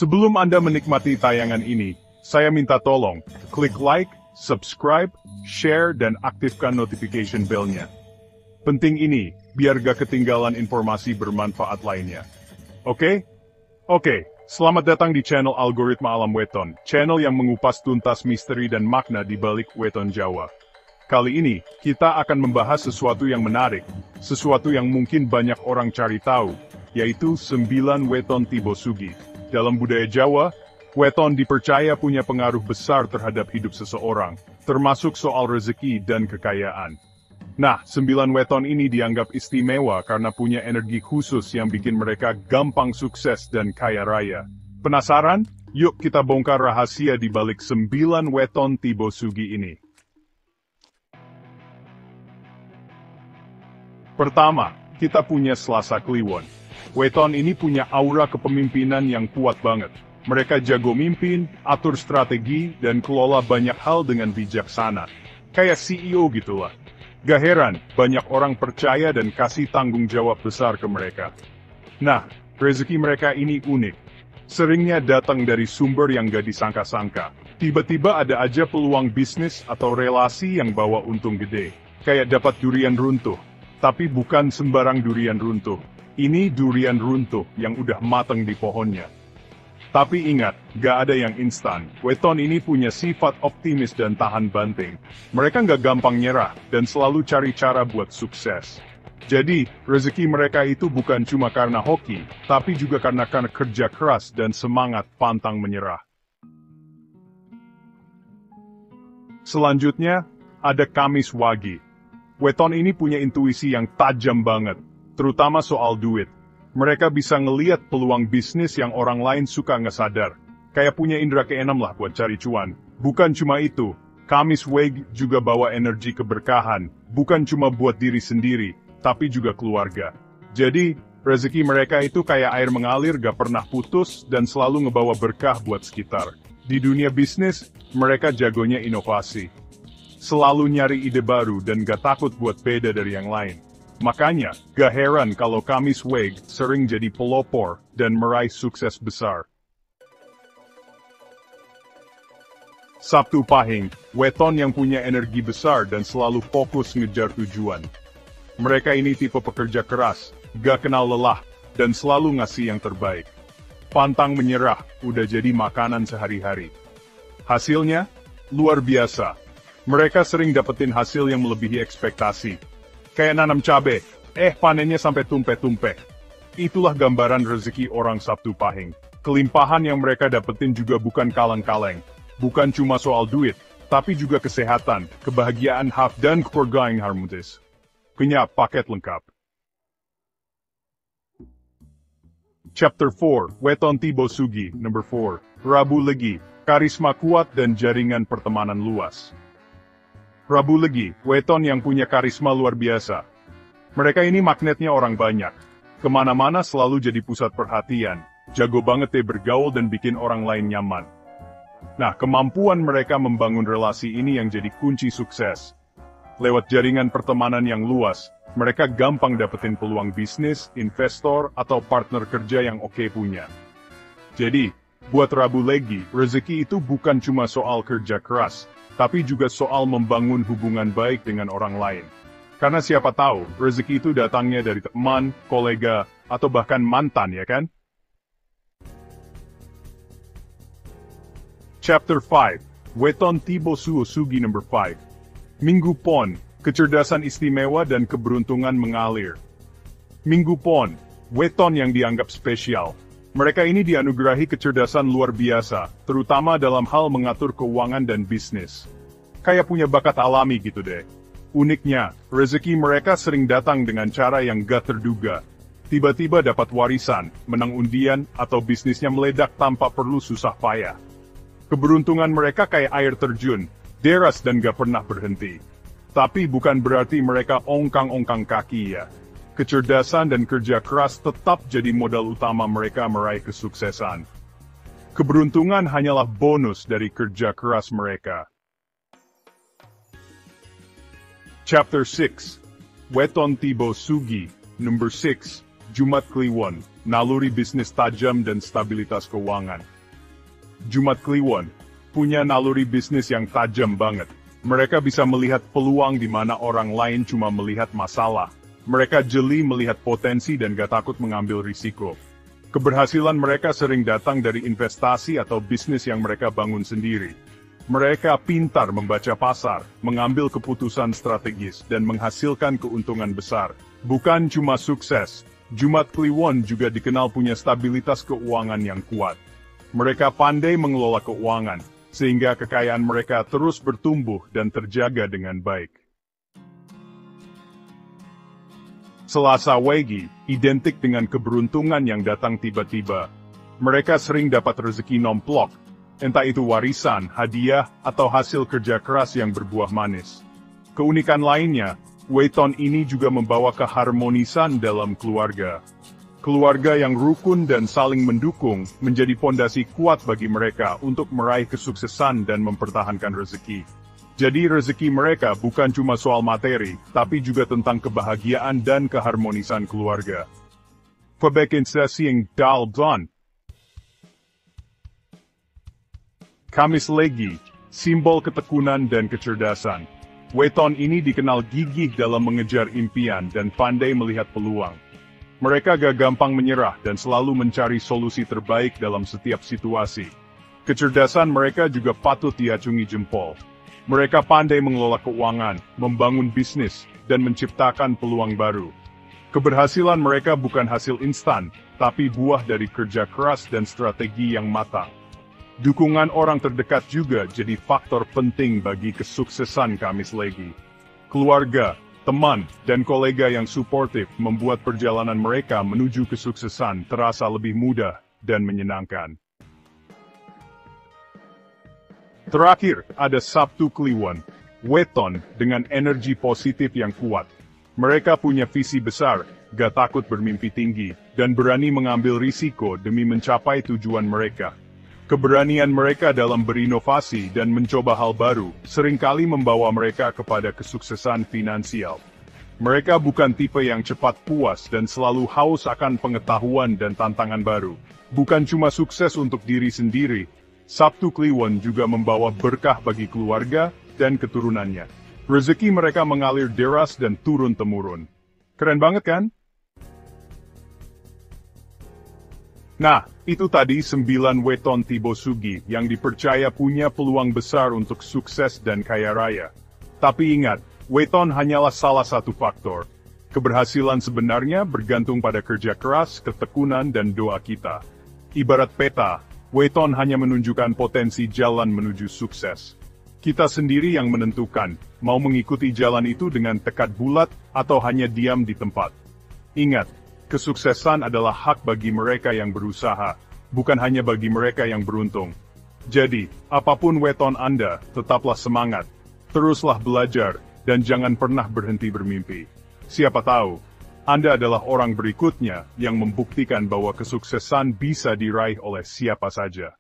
Sebelum Anda menikmati tayangan ini, saya minta tolong, klik like, subscribe, share, dan aktifkan notification bell-nya. Penting ini, biar gak ketinggalan informasi bermanfaat lainnya. Oke? Oke, selamat datang di channel Algoritma Alam Weton, channel yang mengupas tuntas misteri dan makna di balik weton Jawa. Kali ini, kita akan membahas sesuatu yang menarik, sesuatu yang mungkin banyak orang cari tahu, yaitu 9 weton Tibo Sugi. Dalam budaya Jawa, weton dipercaya punya pengaruh besar terhadap hidup seseorang, termasuk soal rezeki dan kekayaan. Nah, 9 weton ini dianggap istimewa karena punya energi khusus yang bikin mereka gampang sukses dan kaya raya. Penasaran? Yuk kita bongkar rahasia di balik 9 weton Tibo Sugi ini. Pertama, kita punya Slasa Kliwon. Weton ini punya aura kepemimpinan yang kuat banget. Mereka jago mimpin, atur strategi, dan kelola banyak hal dengan bijaksana. Kayak CEO gitulah. Gak heran, banyak orang percaya dan kasih tanggung jawab besar ke mereka. Nah, rezeki mereka ini unik. Seringnya datang dari sumber yang gak disangka-sangka. Tiba-tiba ada aja peluang bisnis atau relasi yang bawa untung gede. Kayak dapat durian runtuh. Tapi bukan sembarang durian runtuh. Ini durian runtuh yang udah matang di pohonnya. Tapi ingat, gak ada yang instan. Weton ini punya sifat optimis dan tahan banting. Mereka gak gampang nyerah, dan selalu cari cara buat sukses. Jadi, rezeki mereka itu bukan cuma karena hoki, tapi juga karena kerja keras dan semangat pantang menyerah. Selanjutnya, ada Kamis Wagi. Weton ini punya intuisi yang tajam banget, terutama soal duit. Mereka bisa ngeliat peluang bisnis yang orang lain suka nggak sadar. Kayak punya indera keenam lah buat cari cuan. Bukan cuma itu, Kamis Wagi juga bawa energi keberkahan. Bukan cuma buat diri sendiri, tapi juga keluarga. Jadi, rezeki mereka itu kayak air mengalir gak pernah putus dan selalu ngebawa berkah buat sekitar. Di dunia bisnis, mereka jagonya inovasi. Selalu nyari ide baru dan gak takut buat beda dari yang lain. Makanya, gak heran kalau Kamis Wagi sering jadi pelopor dan meraih sukses besar. Sabtu Pahing, weton yang punya energi besar dan selalu fokus ngejar tujuan. Mereka ini tipe pekerja keras, gak kenal lelah, dan selalu ngasih yang terbaik. Pantang menyerah, udah jadi makanan sehari-hari. Hasilnya, luar biasa. Mereka sering dapetin hasil yang melebihi ekspektasi. Kayak nanam cabai, panennya sampai tumpeh-tumpeh. Itulah gambaran rezeki orang Sabtu Pahing. Kelimpahan yang mereka dapetin juga bukan kaleng-kaleng. Bukan cuma soal duit, tapi juga kesehatan, kebahagiaan dan keluarga yang harmonis. Kenyap paket lengkap. Chapter 4, Weton Tibo Sugi, Number 4, Rabu Legi, karisma kuat dan jaringan pertemanan luas. Rabu Legi, weton yang punya karisma luar biasa. Mereka ini magnetnya orang banyak. Kemana-mana selalu jadi pusat perhatian. Jago banget deh bergaul dan bikin orang lain nyaman. Nah, kemampuan mereka membangun relasi ini yang jadi kunci sukses. Lewat jaringan pertemanan yang luas, mereka gampang dapetin peluang bisnis, investor, atau partner kerja yang oke punya. Jadi, buat Rabu Legi, rezeki itu bukan cuma soal kerja keras, tapi juga soal membangun hubungan baik dengan orang lain. Karena siapa tahu, rezeki itu datangnya dari teman, kolega, atau bahkan mantan, ya kan? Chapter 5, Weton Tibo Sugi Number 5. Minggu Pon, kecerdasan istimewa dan keberuntungan mengalir. Minggu Pon, weton yang dianggap spesial. Mereka ini dianugerahi kecerdasan luar biasa, terutama dalam hal mengatur keuangan dan bisnis. Kayak punya bakat alami gitu deh. Uniknya, rezeki mereka sering datang dengan cara yang gak terduga. Tiba-tiba dapat warisan, menang undian, atau bisnisnya meledak tanpa perlu susah payah. Keberuntungan mereka kayak air terjun, deras dan gak pernah berhenti. Tapi bukan berarti mereka ongkang-ongkang kaki ya. Kecerdasan dan kerja keras tetap jadi modal utama mereka meraih kesuksesan. Keberuntungan hanyalah bonus dari kerja keras mereka. Chapter 6, Weton Tibo Sugi, Number 6, Jumat Kliwon, naluri bisnis tajam dan stabilitas keuangan. Jumat Kliwon punya naluri bisnis yang tajam banget. Mereka bisa melihat peluang di mana orang lain cuma melihat masalah. Mereka jeli melihat potensi dan gak takut mengambil risiko. Keberhasilan mereka sering datang dari investasi atau bisnis yang mereka bangun sendiri. Mereka pintar membaca pasar, mengambil keputusan strategis, dan menghasilkan keuntungan besar. Bukan cuma sukses, Jumat Kliwon juga dikenal punya stabilitas keuangan yang kuat. Mereka pandai mengelola keuangan, sehingga kekayaan mereka terus bertumbuh dan terjaga dengan baik. Selasa Wage identik dengan keberuntungan yang datang tiba-tiba. Mereka sering dapat rezeki nomplok, entah itu warisan, hadiah, atau hasil kerja keras yang berbuah manis. Keunikan lainnya, weton ini juga membawa keharmonisan dalam keluarga. Keluarga yang rukun dan saling mendukung menjadi fondasi kuat bagi mereka untuk meraih kesuksesan dan mempertahankan rezeki. Jadi rezeki mereka bukan cuma soal materi, tapi juga tentang kebahagiaan dan keharmonisan keluarga. Kebaikan sesiang dalban. Kamis Legi, simbol ketekunan dan kecerdasan. Weton ini dikenal gigih dalam mengejar impian dan pandai melihat peluang. Mereka gak gampang menyerah dan selalu mencari solusi terbaik dalam setiap situasi. Kecerdasan mereka juga patut diacungi jempol. Mereka pandai mengelola keuangan, membangun bisnis, dan menciptakan peluang baru. Keberhasilan mereka bukan hasil instan, tapi buah dari kerja keras dan strategi yang matang. Dukungan orang terdekat juga jadi faktor penting bagi kesuksesan Kamis Legi. Keluarga, teman, dan kolega yang suportif membuat perjalanan mereka menuju kesuksesan terasa lebih mudah dan menyenangkan. Terakhir, ada Sabtu Kliwon, weton dengan energi positif yang kuat. Mereka punya visi besar, gak takut bermimpi tinggi, dan berani mengambil risiko demi mencapai tujuan mereka. Keberanian mereka dalam berinovasi dan mencoba hal baru seringkali membawa mereka kepada kesuksesan finansial. Mereka bukan tipe yang cepat puas dan selalu haus akan pengetahuan dan tantangan baru. Bukan cuma sukses untuk diri sendiri, Sabtu Kliwon juga membawa berkah bagi keluarga dan keturunannya. Rezeki mereka mengalir deras dan turun-temurun. Keren banget kan? Nah, itu tadi 9 weton Tibo Sugi yang dipercaya punya peluang besar untuk sukses dan kaya raya. Tapi ingat, weton hanyalah salah satu faktor. Keberhasilan sebenarnya bergantung pada kerja keras, ketekunan, dan doa kita. Ibarat peta, weton hanya menunjukkan potensi jalan menuju sukses. Kita sendiri yang menentukan, mau mengikuti jalan itu dengan tekad bulat atau hanya diam di tempat. Ingat, kesuksesan adalah hak bagi mereka yang berusaha, bukan hanya bagi mereka yang beruntung. Jadi, apapun weton Anda, tetaplah semangat, teruslah belajar, dan jangan pernah berhenti bermimpi. Siapa tahu, Anda adalah orang berikutnya yang membuktikan bahwa kesuksesan bisa diraih oleh siapa saja.